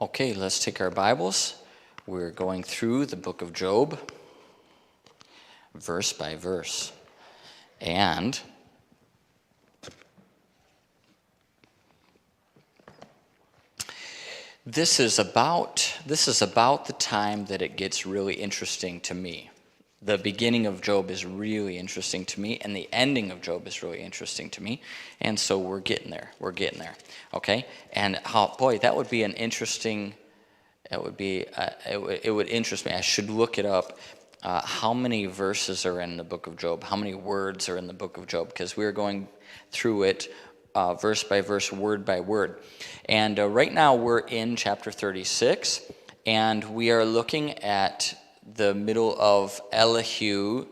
Okay, let's take our Bibles. We're going through the book of Job, verse by verse. And this is about the time that it gets really interesting to me. The beginning of Job is really interesting to me, and the ending of Job is really interesting to me. And so we're getting there. Okay? And that would be an interesting. It would interest me. I should look it up. How many verses are in the book of Job? How many words are in the book of Job? Because we're going through it verse by verse, word by word. And right now we're in chapter 36, and we are looking at the middle of Elihu,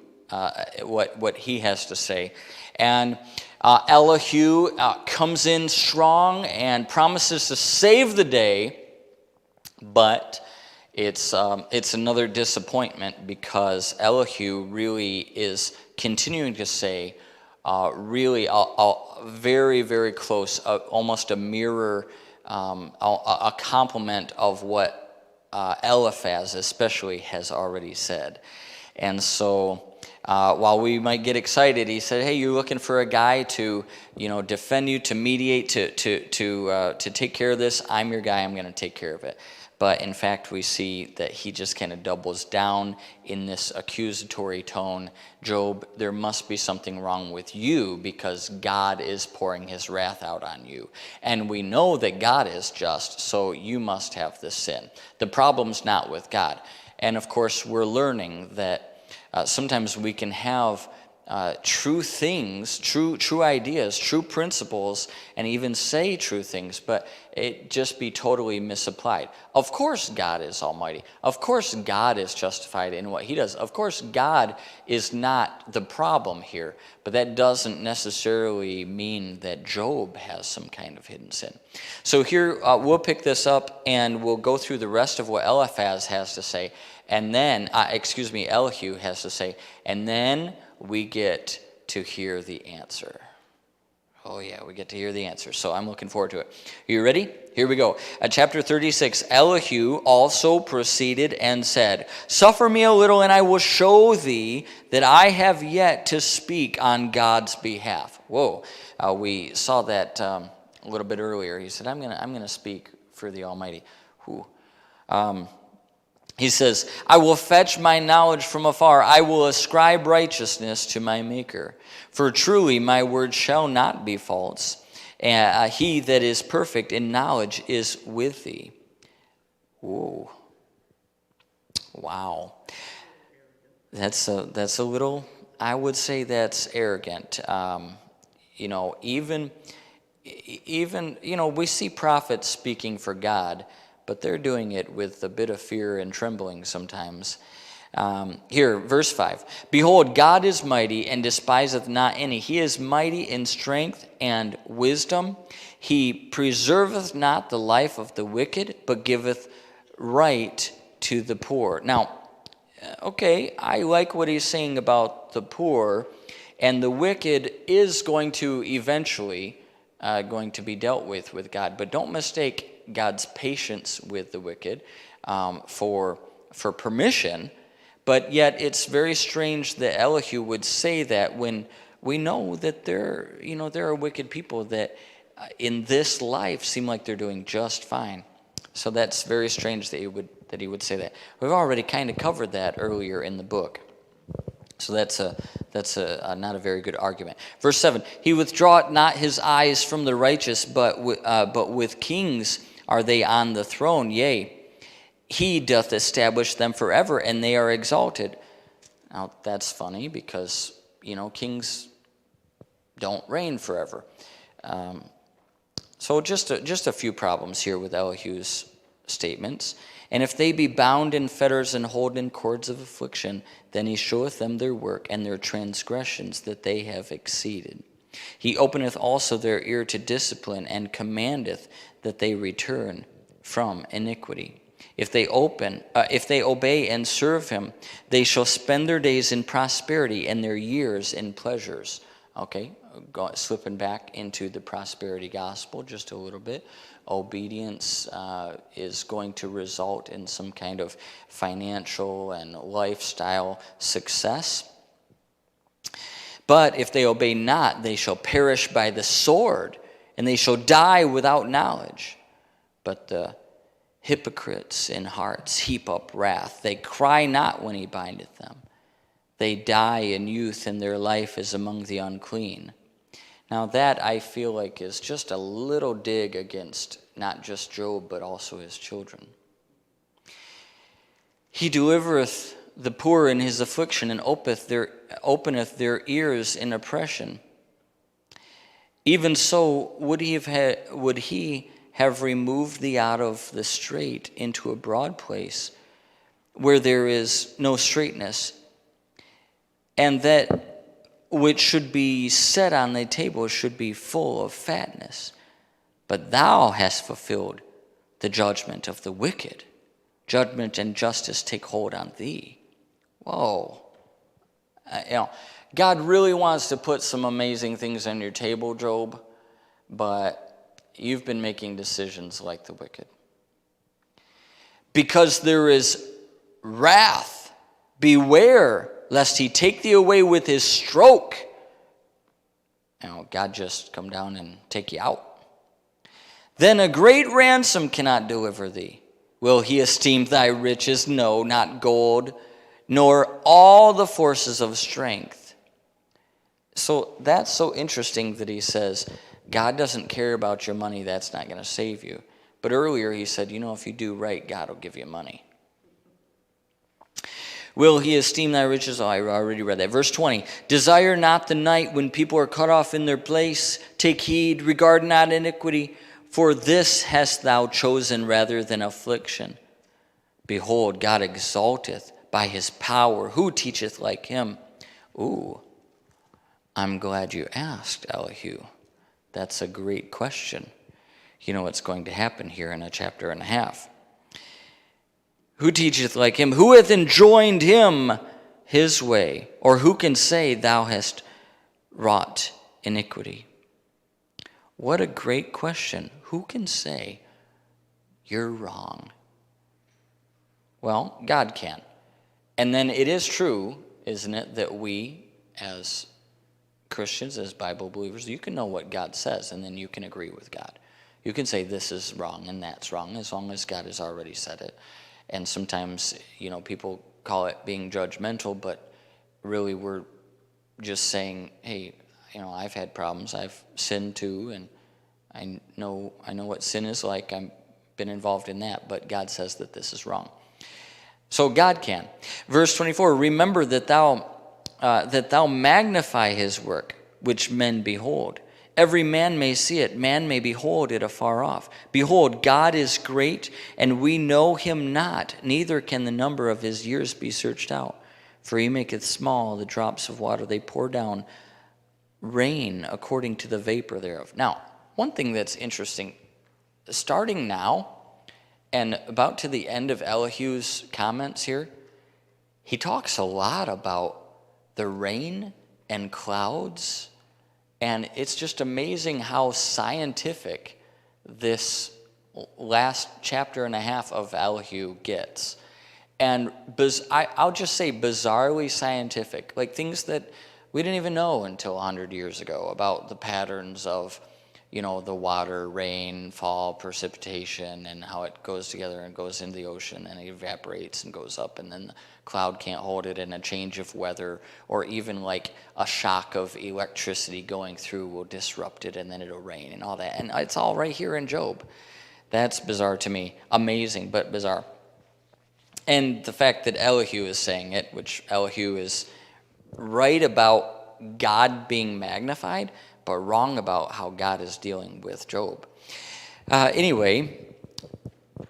what he has to say. And Elihu comes in strong and promises to save the day, but it's another disappointment because Elihu really is continuing to say really very, very close, almost a mirror, a complement of what Eliphaz especially has already said. And so while we might get excited, he said, hey, you're looking for a guy to defend you, to mediate, to take care of this. I'm your guy. I'm going to take care of it. But in fact, we see that he just kind of doubles down in this accusatory tone. Job, there must be something wrong with you because God is pouring his wrath out on you. And we know that God is just, so you must have this sin. The problem's not with God. And of course, we're learning that sometimes we can have true things, true ideas, true principles, and even say true things, but it just be totally misapplied. Of course God is almighty. Of course God is justified in what he does. Of course God is not the problem here, but that doesn't necessarily mean that Job has some kind of hidden sin. So here we'll pick this up and we'll go through the rest of what Eliphaz has to say, and then, Elihu has to say, and then we get to hear the answer. Oh yeah, we get to hear the answer. So I'm looking forward to it. Are you ready? Here we go. Chapter 36, Elihu also proceeded and said, suffer me a little, and I will show thee that I have yet to speak on God's behalf. Whoa, we saw that a little bit earlier. He said, I'm gonna speak for the Almighty. He says, I will fetch my knowledge from afar. I will ascribe righteousness to my Maker. For truly my word shall not be false. He that is perfect in knowledge is with thee. Whoa. Wow. That's a little, I would say that's arrogant. Even we see prophets speaking for God, but they're doing it with a bit of fear and trembling sometimes. Here, verse 5. Behold, God is mighty and despiseth not any. He is mighty in strength and wisdom. He preserveth not the life of the wicked, but giveth right to the poor. Now, okay, I like what he's saying about the poor, and the wicked is going to eventually going to be dealt with God. But don't mistake God's patience with the wicked for permission, but yet it's very strange that Elihu would say that when we know that there are wicked people that in this life seem like they're doing just fine. So that's very strange that he would say that. We've already kind of covered that earlier in the book. So that's not a very good argument. Verse 7, he withdraweth not his eyes from the righteous, but with kings are they on the throne. Yea, he doth establish them forever, and they are exalted. Now that's funny because kings don't reign forever. So just a few problems here with Elihu's statements. And if they be bound in fetters and hold in cords of affliction, then he showeth them their work and their transgressions that they have exceeded. He openeth also their ear to discipline, and commandeth that they return from iniquity. If they obey and serve him, they shall spend their days in prosperity and their years in pleasures. Okay, slipping back into the prosperity gospel just a little bit. Obedience is going to result in some kind of financial and lifestyle success. But if they obey not, they shall perish by the sword, and they shall die without knowledge. But the hypocrites in hearts heap up wrath. They cry not when he bindeth them. They die in youth, and their life is among the unclean. Now that, I feel like, is just a little dig against not just Job, but also his children. He delivereth the poor in his affliction, and openeth their ears in oppression. Even so would he have removed thee out of the strait into a broad place, where there is no straightness, and that which should be set on thy table should be full of fatness. But thou hast fulfilled the judgment of the wicked. Judgment and justice take hold on thee. Whoa. God really wants to put some amazing things on your table, Job, but you've been making decisions like the wicked. Because there is wrath, beware lest he take thee away with his stroke. God just come down and take you out. Then a great ransom cannot deliver thee. Will he esteem thy riches? No, not gold, nor all the forces of strength. So that's so interesting that he says, God doesn't care about your money, that's not going to save you. But earlier he said, if you do right, God will give you money. Will he esteem thy riches? Oh, I already read that. Verse 20, desire not the night when people are cut off in their place. Take heed, regard not iniquity, for this hast thou chosen rather than affliction. Behold, God exalteth by his power. Who teacheth like him? Ooh, I'm glad you asked, Elihu. That's a great question. You know what's going to happen here in a chapter and a half. Who teacheth like him? Who hath enjoined him his way? Or who can say, thou hast wrought iniquity? What a great question. Who can say, you're wrong? Well, God can. And then it is true, isn't it, that we as Christians, as Bible believers, you can know what God says, and then you can agree with God. You can say this is wrong and that's wrong, as long as God has already said it. And sometimes, people call it being judgmental, but really we're just saying, hey, I've had problems. I've sinned too, and I know what sin is like. I've been involved in that, but God says that this is wrong. So God can. Verse 24, remember that thou magnify his work, which men behold. Every man may see it, man may behold it afar off. Behold, God is great, and we know him not, neither can the number of his years be searched out. For he maketh small the drops of water, they pour down rain according to the vapor thereof. Now, one thing that's interesting, starting now, and about to the end of Elihu's comments here, he talks a lot about the rain and clouds. And it's just amazing how scientific this last chapter and a half of Elihu gets. And I'll just say bizarrely scientific, like things that we didn't even know until 100 years ago about the patterns of, the water, rain, fall, precipitation, and how it goes together and goes into the ocean and it evaporates and goes up, and then the cloud can't hold it, and a change of weather or even like a shock of electricity going through will disrupt it, and then it'll rain and all that. And it's all right here in Job. That's bizarre to me. Amazing, but bizarre. And the fact that Elihu is saying it, which Elihu is right about God being magnified, but wrong about how God is dealing with Job.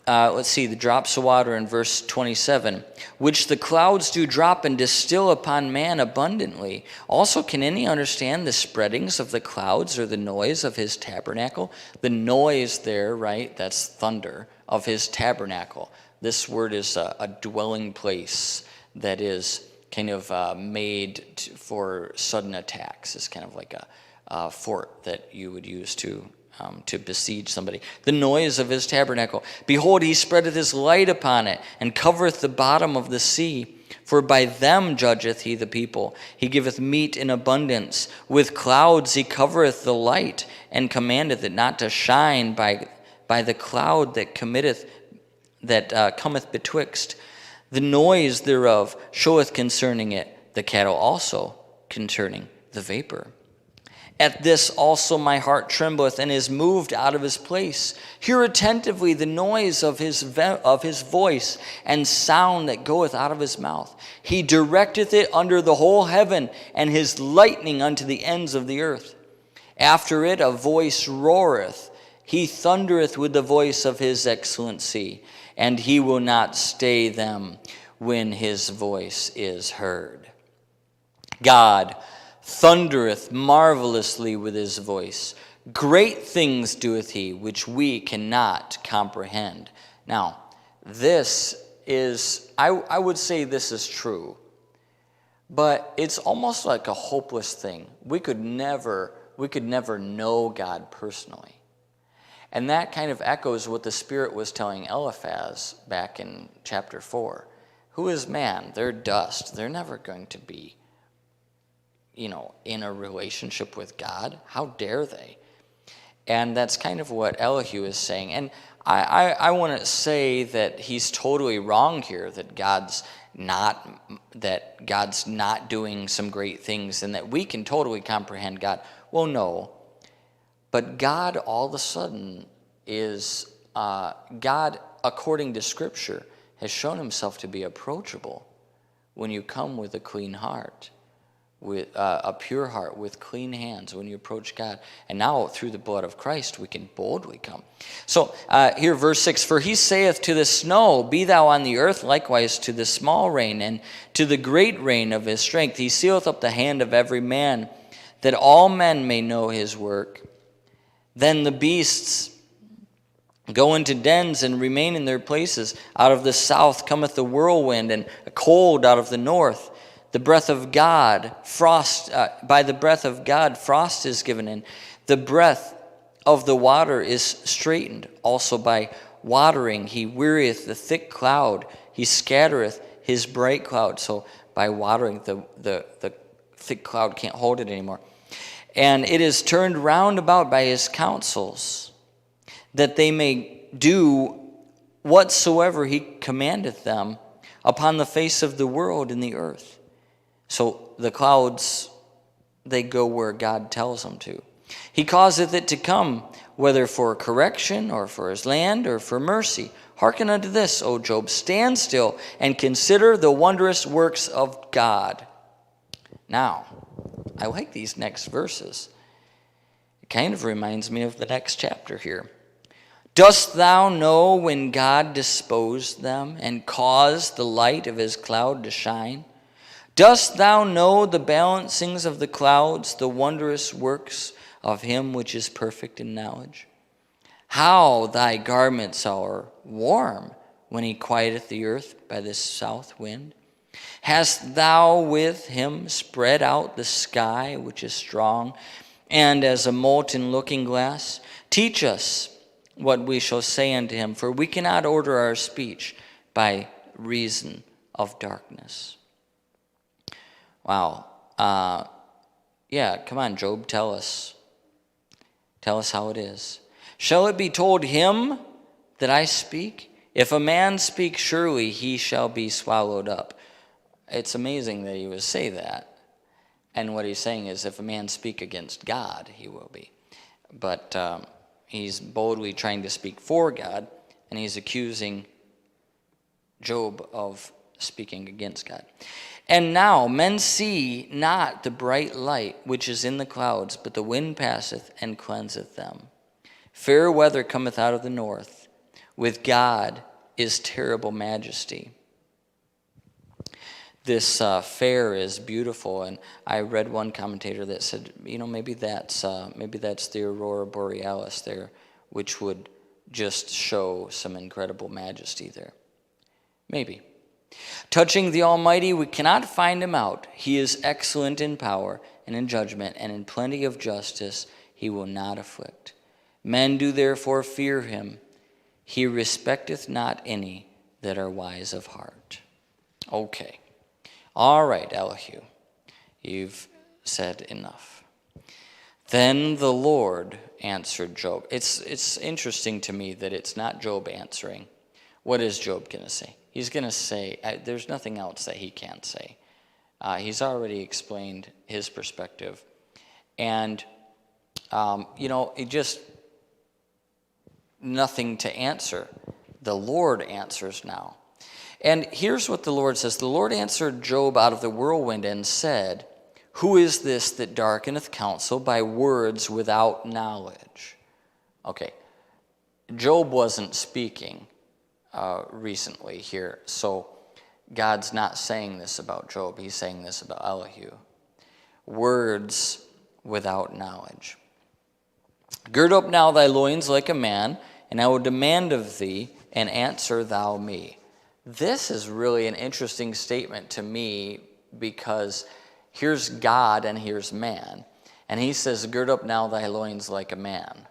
Let's see, the drops of water in verse 27, which the clouds do drop and distill upon man abundantly. Also, can any understand the spreadings of the clouds or the noise of his tabernacle? The noise there, right, that's thunder, of his tabernacle. This word is a dwelling place that is kind of made for sudden attacks. It's kind of like fort that you would use to besiege somebody. The noise of his tabernacle. Behold, he spreadeth his light upon it, and covereth the bottom of the sea. For by them judgeth he the people. He giveth meat in abundance. With clouds he covereth the light, and commandeth it not to shine by the cloud that cometh betwixt. The noise thereof showeth concerning it, the cattle also concerning the vapor. At this also my heart trembleth, and is moved out of his place. Hear attentively the noise of his voice, and sound that goeth out of his mouth. He directeth it under the whole heaven, and his lightning unto the ends of the earth. After it a voice roareth. He thundereth with the voice of his excellency, and he will not stay them when his voice is heard. God thundereth marvelously with his voice. Great things doeth he, which we cannot comprehend. Now, this is, I would say this is true, but it's almost like a hopeless thing. We could never know God personally. And that kind of echoes what the Spirit was telling Eliphaz back in chapter 4. Who is man? They're dust. They're never going to be in a relationship with God. How dare they? And that's kind of what Elihu is saying. And I want to say that he's totally wrong here, that God's not doing some great things and that we can totally comprehend God. Well, no. But God all of a sudden is, God, according to Scripture, has shown himself to be approachable when you come with a clean heart, with a pure heart, with clean hands, when you approach God. And now through the blood of Christ we can boldly come. So here verse 6, for he saith to the snow, be thou on the earth, likewise to the small rain, and to the great rain of his strength. He sealeth up the hand of every man, that all men may know his work. Then the beasts go into dens and remain in their places. Out of the south cometh the whirlwind, and a cold out of the north. The breath of God, frost, by the breath of God, frost is given in. The breath of the water is straitened. Also by watering, he wearieth the thick cloud. He scattereth his bright cloud. So by watering, the thick cloud can't hold it anymore. And it is turned round about by his counsels, that they may do whatsoever he commandeth them upon the face of the world in the earth. So the clouds, they go where God tells them to. He causeth it to come, whether for correction, or for his land, or for mercy. Hearken unto this, O Job, stand still, and consider the wondrous works of God. Now, I like these next verses. It kind of reminds me of the next chapter here. Dost thou know when God disposed them, and caused the light of his cloud to shine? Dost thou know the balancings of the clouds, the wondrous works of him which is perfect in knowledge? How thy garments are warm when he quieteth the earth by the south wind? Hast thou with him spread out the sky which is strong, and as a molten looking glass? Teach us what we shall say unto him, for we cannot order our speech by reason of darkness. Wow. Yeah, come on, Job, tell us. Tell us how it is. Shall it be told him that I speak? If a man speak, surely he shall be swallowed up. It's amazing that he would say that. And what he's saying is, if a man speak against God, he will be. But he's boldly trying to speak for God, and he's accusing Job of speaking against God. And now men see not the bright light which is in the clouds, but the wind passeth and cleanseth them. Fair weather cometh out of the north. With God is terrible majesty. This fair is beautiful, and I read one commentator that said, maybe that's the aurora borealis there, which would just show some incredible majesty there. Maybe. Touching the Almighty, we cannot find him out. He is excellent in power and in judgment, and in plenty of justice he will not afflict. Men do therefore fear him. He respecteth not any that are wise of heart. Okay. All right, Elihu. You've said enough. Then the Lord answered Job. It's interesting to me that it's not Job answering. What is Job going to say? He's going to say, there's nothing else that he can't say. He's already explained his perspective. And, it just, nothing to answer. The Lord answers now. And here's what the Lord says. The Lord answered Job out of the whirlwind and said, who is this that darkeneth counsel by words without knowledge? Okay, Job wasn't speaking recently here, so God's not saying this about Job. He's saying this about Elihu. Words without knowledge. Gird up now thy loins like a man, and I will demand of thee, and answer thou me. This is really an interesting statement to me, because here's God and here's man. And he says, gird up now thy loins like a man.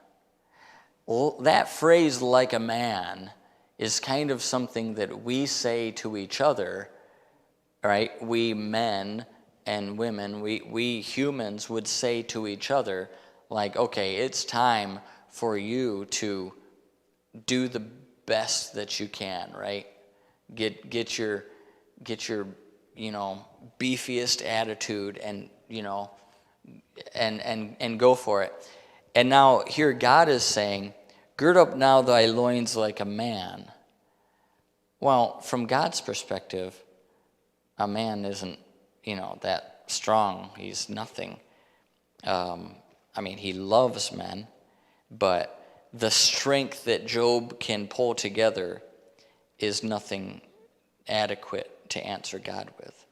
Well, that phrase, like a man, is kind of something that we say to each other, right? We men and women, we humans would say to each other, like, okay, it's time for you to do the best that you can, right? Get your beefiest attitude and and go for it. And now here God is saying, gird up now thy loins like a man. Well, from God's perspective, a man isn't, that strong. He's nothing. He loves men, but the strength that Job can pull together is nothing adequate to answer God with.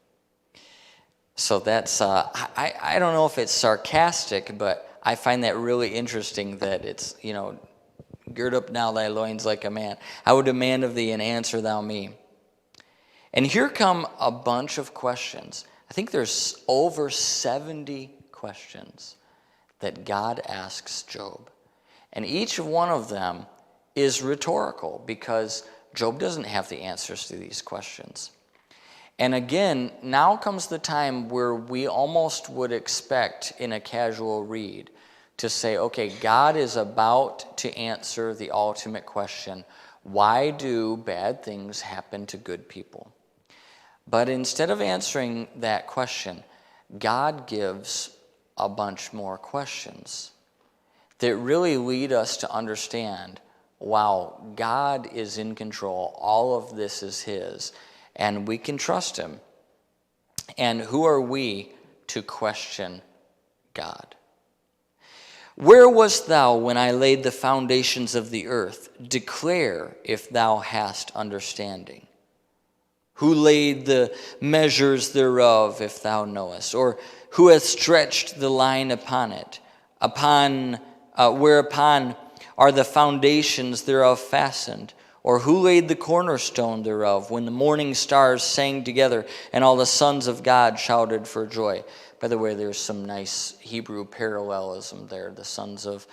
So that's, I don't know if it's sarcastic, but I find that really interesting that it's, gird up now thy loins like a man. I will demand of thee, and answer thou me. And here come a bunch of questions. I think there's over 70 questions that God asks Job. And each one of them is rhetorical, because Job doesn't have the answers to these questions. And again, now comes the time where we almost would expect in a casual read to say, okay, God is about to answer the ultimate question, why do bad things happen to good people? But instead of answering that question, God gives a bunch more questions that really lead us to understand, wow, God is in control. All of this is his, and we can trust him. And who are we to question God? Where wast thou when I laid the foundations of the earth? Declare if thou hast understanding. Who laid the measures thereof, if thou knowest? Or who hath stretched the line upon it? Whereupon are the foundations thereof fastened? Or who laid the cornerstone thereof, when the morning stars sang together, and all the sons of God shouted for joy? By the way, there's some nice Hebrew parallelism there. The sons of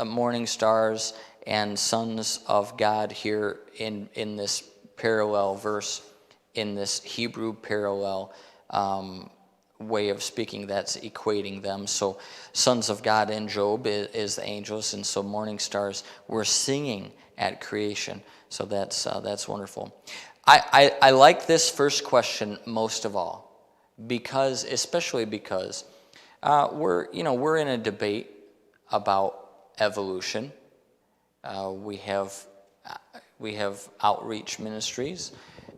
morning stars and sons of God here in this parallel verse, in this Hebrew parallel way of speaking, that's equating them. So sons of God in Job is the angels, and so morning stars were singing at creation. So that's wonderful. I like this first question most of all, especially because we're in a debate about evolution. We have outreach ministries,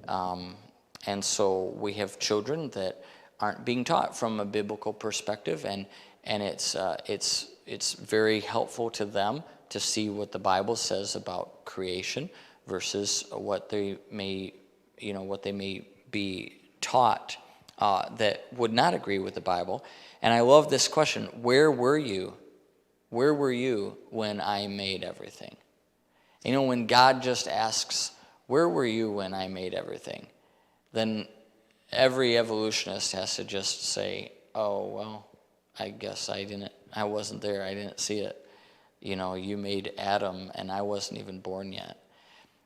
and so we have children that aren't being taught from a biblical perspective, and it's very helpful to them to see what the Bible says about creation versus what they may be taught that would not agree with the Bible. And I love this question: where were you? Where were you when I made everything? When God just asks, where were you when I made everything? Then every evolutionist has to just say, oh, well, I guess I wasn't there, I didn't see it. You made Adam and I wasn't even born yet.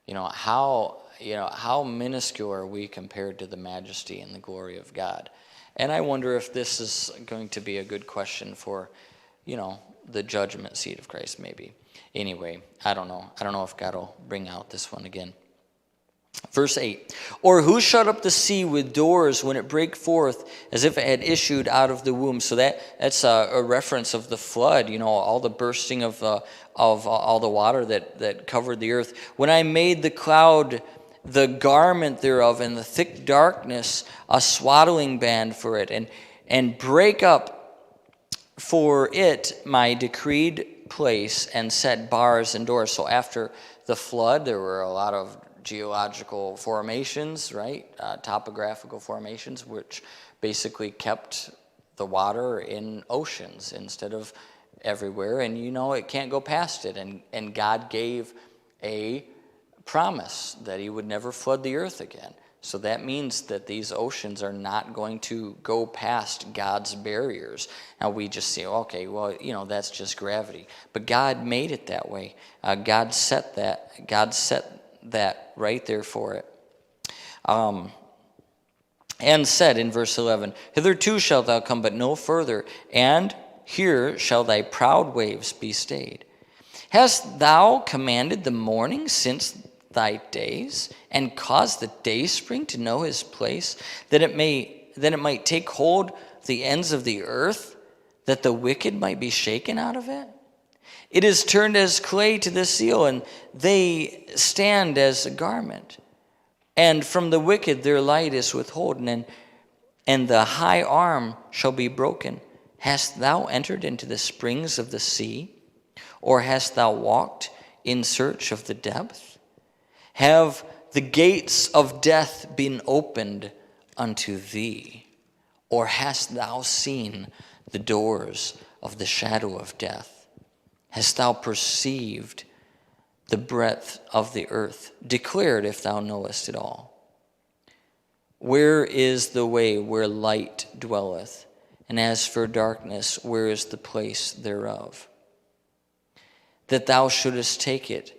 How minuscule are we compared to the majesty and the glory of God? And I wonder if this is going to be a good question for, the judgment seat of Christ, maybe. Anyway, I don't know. I don't know if God will bring out this one again. Verse 8, or who shut up the sea with doors when it brake forth as if it had issued out of the womb? So that's a reference of the flood, all the bursting of all the water that covered the earth. When I made the cloud the garment thereof, and the thick darkness a swaddling band for it, and break up for it my decreed place, and set bars and doors. So after the flood, there were a lot of geological formations, right? Topographical formations, which basically kept the water in oceans instead of everywhere. And it can't go past it. And God gave a promise that he would never flood the earth again. So that means that these oceans are not going to go past God's barriers. Now we just say, okay, well, that's just gravity. But God made it that way. God set that right there for it. And said in verse 11, hitherto shalt thou come, but no further, and here shall thy proud waves be stayed. Hast thou commanded the morning since thy days, and caused the dayspring to know his place, that it might take hold the ends of the earth, that the wicked might be shaken out of it? It is turned as clay to the seal, and they stand as a garment. And from the wicked their light is withholden, and the high arm shall be broken. Hast thou entered into the springs of the sea? Or hast thou walked in search of the depth? Have the gates of death been opened unto thee? Or hast thou seen the doors of the shadow of death? Hast thou perceived the breadth of the earth? Declare it if thou knowest it all. Where is the way where light dwelleth? And as for darkness, where is the place thereof? That thou shouldest take it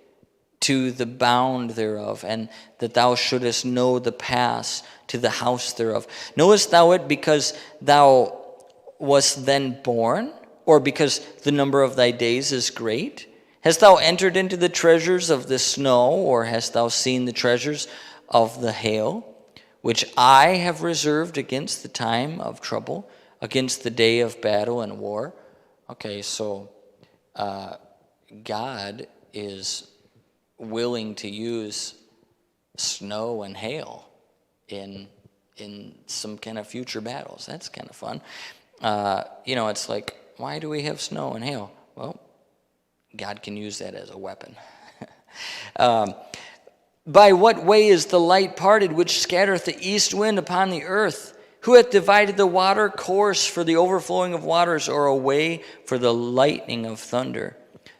to the bound thereof, and that thou shouldest know the pass to the house thereof. Knowest thou it because thou wast then born, or because the number of thy days is great? Hast thou entered into the treasures of the snow, or hast thou seen the treasures of the hail, which I have reserved against the time of trouble, against the day of battle and war? Okay, so God is willing to use snow and hail in some kind of future battles. That's kind of fun. It's like, why do we have snow and hail? Well, God can use that as a weapon. By what way is the light parted, which scattereth the east wind upon the earth? Who hath divided the water course for the overflowing of waters, or a way for the lightning of thunder?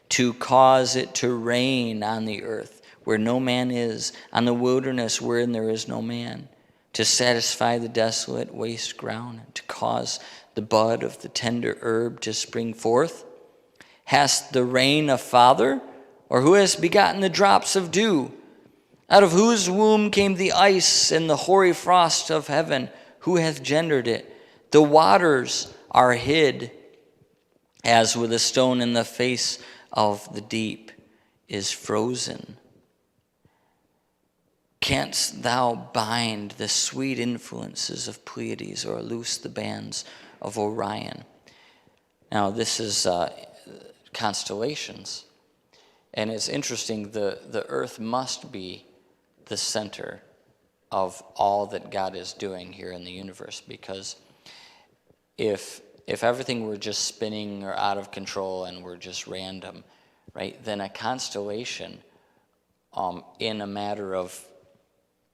To cause it to rain on the earth where no man is, on the wilderness wherein there is no man, to satisfy the desolate waste ground, to cause the bud of the tender herb to spring forth? Hast the rain a father, or who has begotten the drops of dew? Out of whose womb came the ice and the hoary frost of heaven? Who hath gendered it? The waters are hid as with a stone, in the face of the deep is frozen. Canst thou bind the sweet influences of Pleiades, or loose the bands of Orion? Now this is constellations, and it's interesting. The earth must be the center of all that God is doing here in the universe, because if everything were just spinning or out of control and were just random, right, then a constellation in a matter of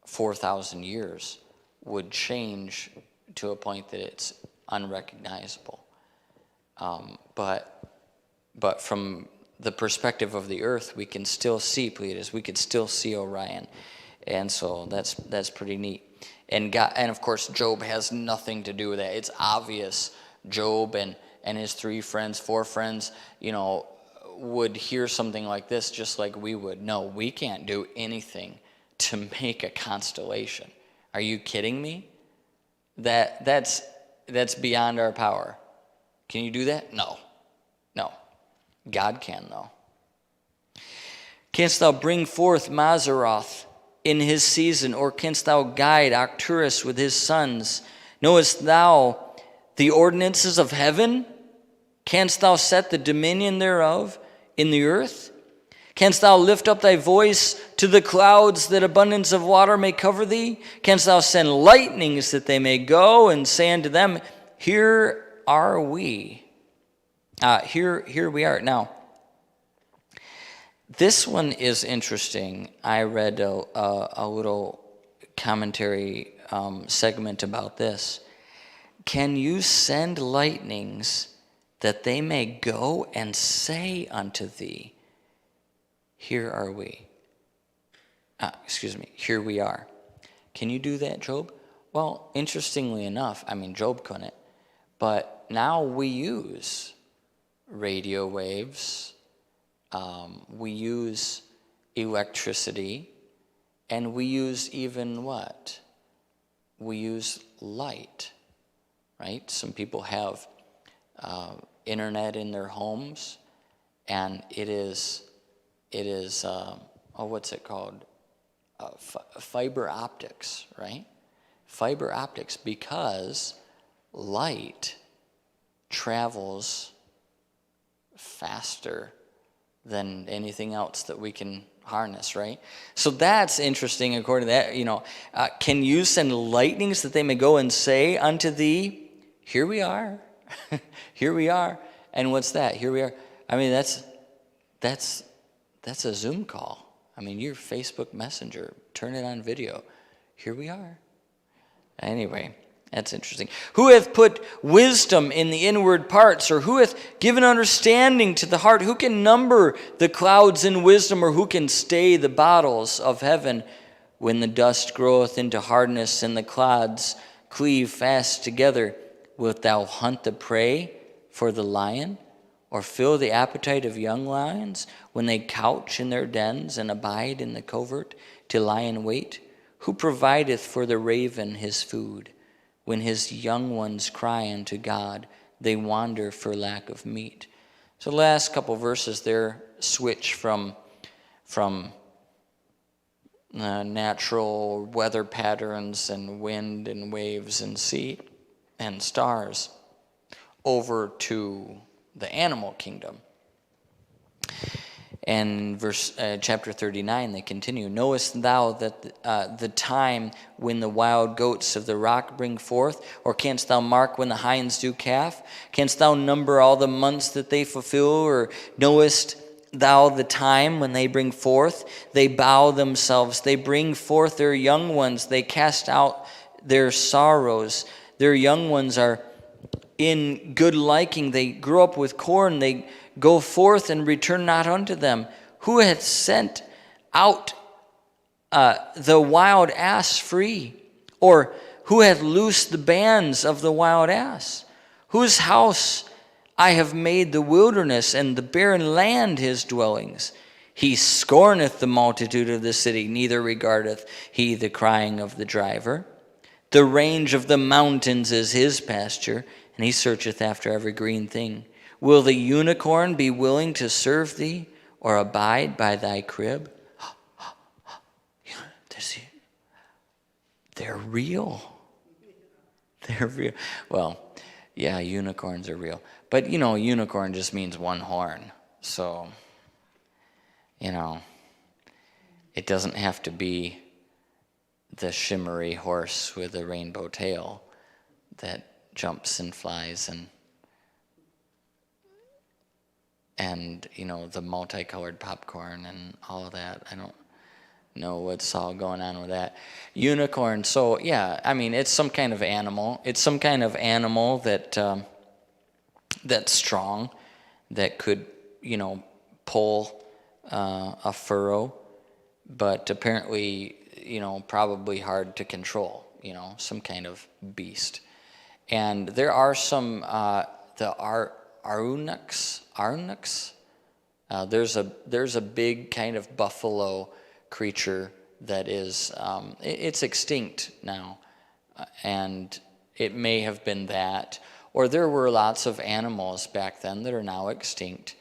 4,000 years would change to a point that it's unrecognizable. But from the perspective of the earth, we can still see Pleiades, we can still see Orion. And so that's pretty neat. And God, and of course Job has nothing to do with that. It's obvious Job and his 4 friends, would hear something like this just like we would. No, we can't do anything to make a constellation. Are you kidding me? That's beyond our power. Can you do that? No. God can, though. Canst thou bring forth Mazaroth in his season, or canst thou guide Arcturus with his sons? Knowest thou the ordinances of heaven? Canst thou set the dominion thereof in the earth? Canst thou lift up thy voice to the clouds, that abundance of water may cover thee? Canst thou send lightnings, that they may go, and say unto them, Here are we. Here we are. Now, this one is interesting. I read a little commentary segment about this. Can you send lightnings that they may go and say unto thee, Here are we? Here we are. Can you do that, Job? Well, interestingly enough, Job couldn't, but now we use radio waves, we use electricity, and we use even what? We use light, right? Some people have internet in their homes, and it is what's it called? Fiber optics, right? Fiber optics, because light travels faster than anything else that we can harness, right? So that's interesting. According to that, can you send lightnings that they may go and say unto thee, Here we are, here we are. And what's that? Here we are. That's a Zoom call. Your Facebook Messenger, turn it on video. Here we are. Anyway, that's interesting. Who hath put wisdom in the inward parts, or who hath given understanding to the heart? Who can number the clouds in wisdom, or who can stay the bottles of heaven? When the dust groweth into hardness, and the clods cleave fast together, wilt thou hunt the prey for the lion, or fill the appetite of young lions, when they couch in their dens and abide in the covert to lie in wait? Who provideth for the raven his food? When his young ones cry unto God, they wander for lack of meat. So the last couple verses there switch from natural weather patterns and wind and waves and sea and stars over to the animal kingdom. And chapter 39, they continue. Knowest thou that the time when the wild goats of the rock bring forth? Or canst thou mark when the hinds do calf? Canst thou number all the months that they fulfill? Or knowest thou the time when they bring forth? They bow themselves, they bring forth their young ones, they cast out their sorrows. Their young ones are in good liking, they grow up with corn, they go forth and return not unto them. Who hath sent out the wild ass free? Or who hath loosed the bands of the wild ass? Whose house I have made the wilderness, and the barren land his dwellings. He scorneth the multitude of the city, neither regardeth he the crying of the driver. The range of the mountains is his pasture, and he searcheth after every green thing. Will the unicorn be willing to serve thee, or abide by thy crib? They're real. They're real. Well, yeah, unicorns are real. But, unicorn just means one horn. So, it doesn't have to be the shimmery horse with a rainbow tail that jumps and flies and the multicolored popcorn and all of that. I don't know what's all going on with that. Unicorn, so yeah, it's some kind of animal. It's some kind of animal that that's strong, that could, pull a furrow. But apparently, probably hard to control, some kind of beast. And there are some, the Arunaks. There's a big kind of buffalo creature that is, it's extinct now. And it may have been that. Or there were lots of animals back then that are now extinct.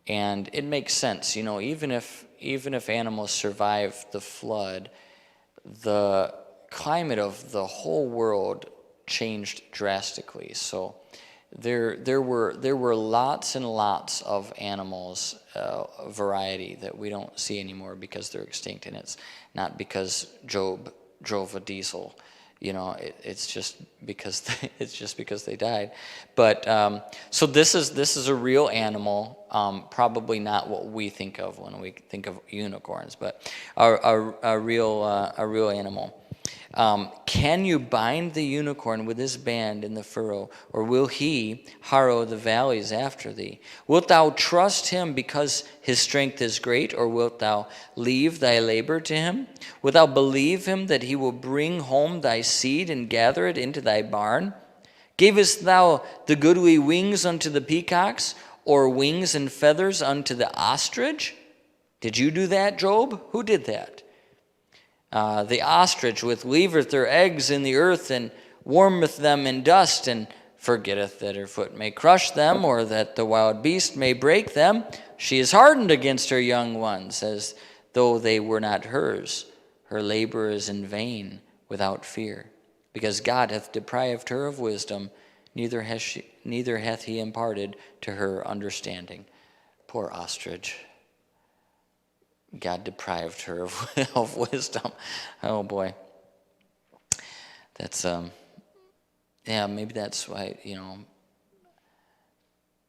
And it makes sense, even if animals survive the flood, the climate of the whole world changed drastically. So there were lots and lots of animals, variety that we don't see anymore because they're extinct, and it's not because Job drove a diesel. It's just because they died. But so this is a real animal, probably not what we think of when we think of unicorns, but a real animal. Can you bind the unicorn with his band in the furrow, or will he harrow the valleys after thee? Wilt thou trust him because his strength is great, or wilt thou leave thy labor to him? Wilt thou believe him that he will bring home thy seed and gather it into thy barn? Gavest thou the goodly wings unto the peacocks, or wings and feathers unto the ostrich? Did you do that, Job? Who did that? The ostrich which leaveth her eggs in the earth, and warmeth them in dust, and forgetteth that her foot may crush them, or that the wild beast may break them. She is hardened against her young ones, as though they were not hers. Her labor is in vain, without fear, because God hath deprived her of wisdom, neither hath he imparted to her understanding. Poor ostrich. God deprived her of wisdom. Oh boy. That's maybe that's why,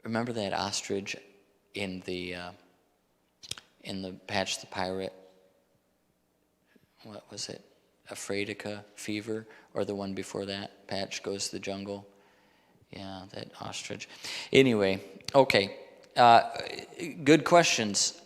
remember that ostrich in the Patch the Pirate? What was it? Afraidica fever, or the one before that? Patch Goes to the Jungle. Yeah, that ostrich. Anyway, okay. Good questions.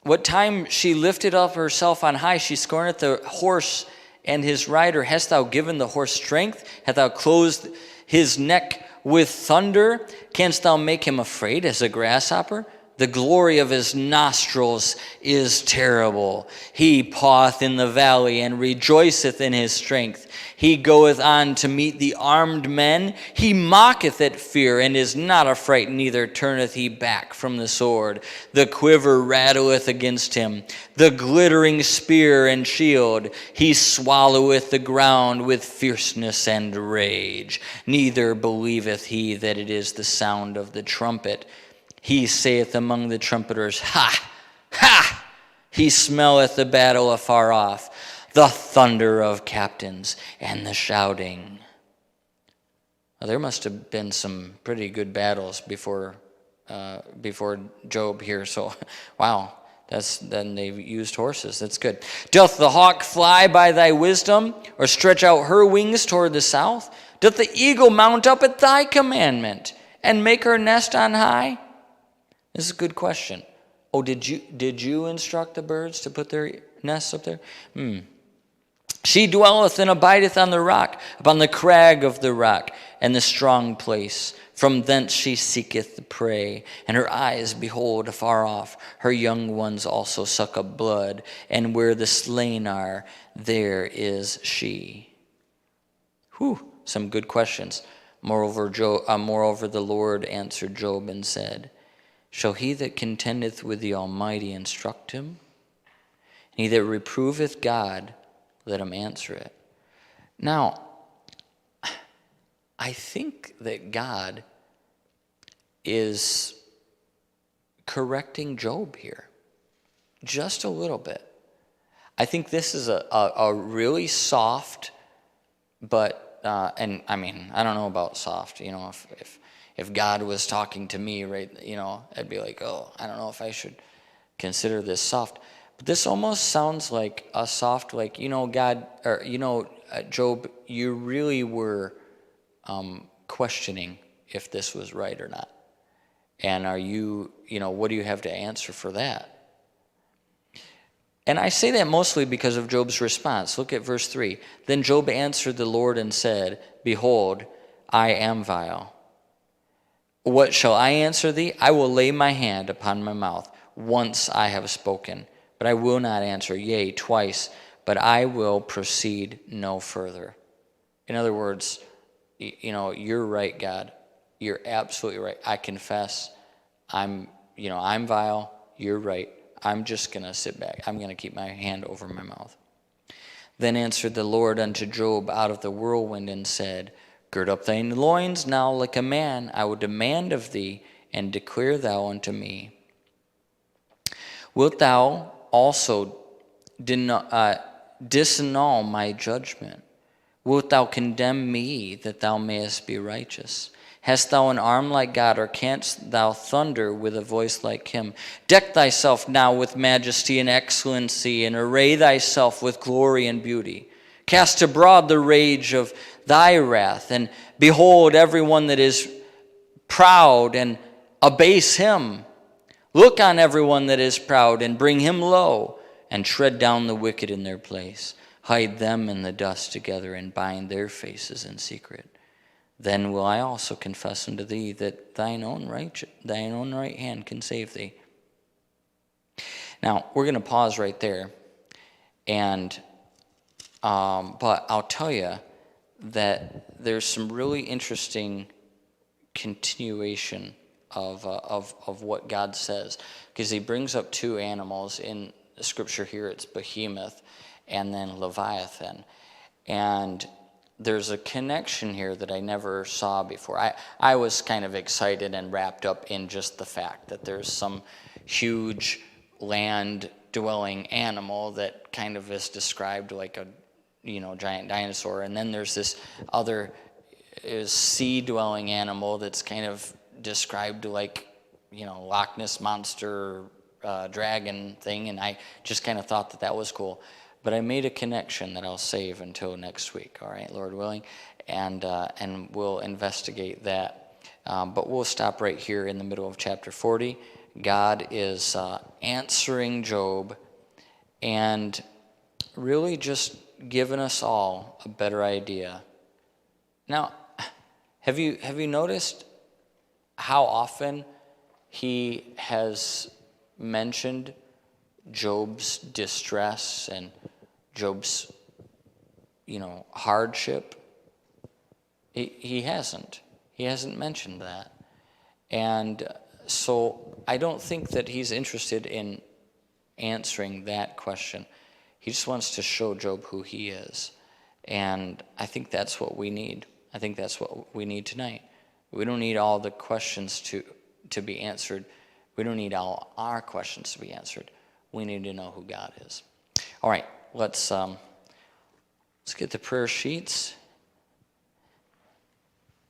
What time she lifted up herself on high, she scorneth the horse and his rider. Hast thou given the horse strength? Hast thou closed his neck with thunder? Canst thou make him afraid as a grasshopper? The glory of his nostrils is terrible. He paweth in the valley and rejoiceth in his strength. He goeth on to meet the armed men. He mocketh at fear and is not affright, neither turneth he back from the sword. The quiver rattleth against him, the glittering spear and shield. He swalloweth the ground with fierceness and rage. Neither believeth he that it is the sound of the trumpet. He saith among the trumpeters, Ha! Ha! He smelleth the battle afar off, the thunder of captains and the shouting. Well, there must have been some pretty good battles before Job here. So, wow, then they've used horses. That's good. Doth the hawk fly by thy wisdom, or stretch out her wings toward the south? Doth the eagle mount up at thy commandment, and make her nest on high? This is a good question. Oh, did you instruct the birds to put their nests up there? She dwelleth and abideth on the rock, upon the crag of the rock, and the strong place. From thence she seeketh the prey, and her eyes behold afar off. Her young ones also suck up blood, and where the slain are, there is she. Some good questions. Moreover, the Lord answered Job and said, Shall he that contendeth with the Almighty instruct him? And he that reproveth God, let him answer it. Now, I think that God is correcting Job here, just a little bit. I think this is a really soft, but, and I mean, I don't know about soft, if God was talking to me, right, I'd be like, oh, I don't know if I should consider this soft. But this almost sounds like a soft, like, God, or, Job, you really were questioning if this was right or not. And are you, what do you have to answer for that? And I say that mostly because of Job's response. Look at verse 3. Then Job answered the Lord and said, Behold, I am vile. What shall I answer thee? I will lay my hand upon my mouth. Once I have spoken, but I will not answer, yea, twice, but I will proceed no further. In other words, you're right, God. You're absolutely right. I confess I'm vile. You're right. I'm just going to sit back. I'm going to keep my hand over my mouth. Then answered the Lord unto Job out of the whirlwind and said, Gird up thine loins now like a man. I will demand of thee, and declare thou unto me. Wilt thou also disannul my judgment? Wilt thou condemn me that thou mayest be righteous? Hast thou an arm like God, or canst thou thunder with a voice like him? Deck thyself now with majesty and excellency, and array thyself with glory and beauty. Cast abroad the rage of thy wrath, and behold everyone that is proud, and abase him. Look on everyone that is proud, and bring him low, and tread down the wicked in their place. Hide them in the dust together, and bind their faces in secret. Then will I also confess unto thee that thine own right hand can save thee. Now, we're going to pause right there, and but I'll tell you that there's some really interesting continuation of what God says, because he brings up two animals in the scripture here. It's Behemoth and then Leviathan, and there's a connection here that I never saw before. I was kind of excited and wrapped up in just the fact that there's some huge land-dwelling animal that kind of is described like a giant dinosaur, and then there's this other sea-dwelling animal that's kind of described like Loch Ness monster dragon thing, and I just kind of thought that was cool. But I made a connection that I'll save until next week, all right, Lord willing, and we'll investigate that. But we'll stop right here in the middle of chapter 40. God is answering Job and really just giving us all a better idea. Now, have you noticed how often he has mentioned Job's distress and Job's hardship? He hasn't mentioned that. And so I don't think that he's interested in answering that question. He just wants to show Job who he is. And I think that's what we need. I think that's what we need tonight. We don't need all the questions to be answered. We don't need all our questions to be answered. We need to know who God is. All right, let's get the prayer sheets.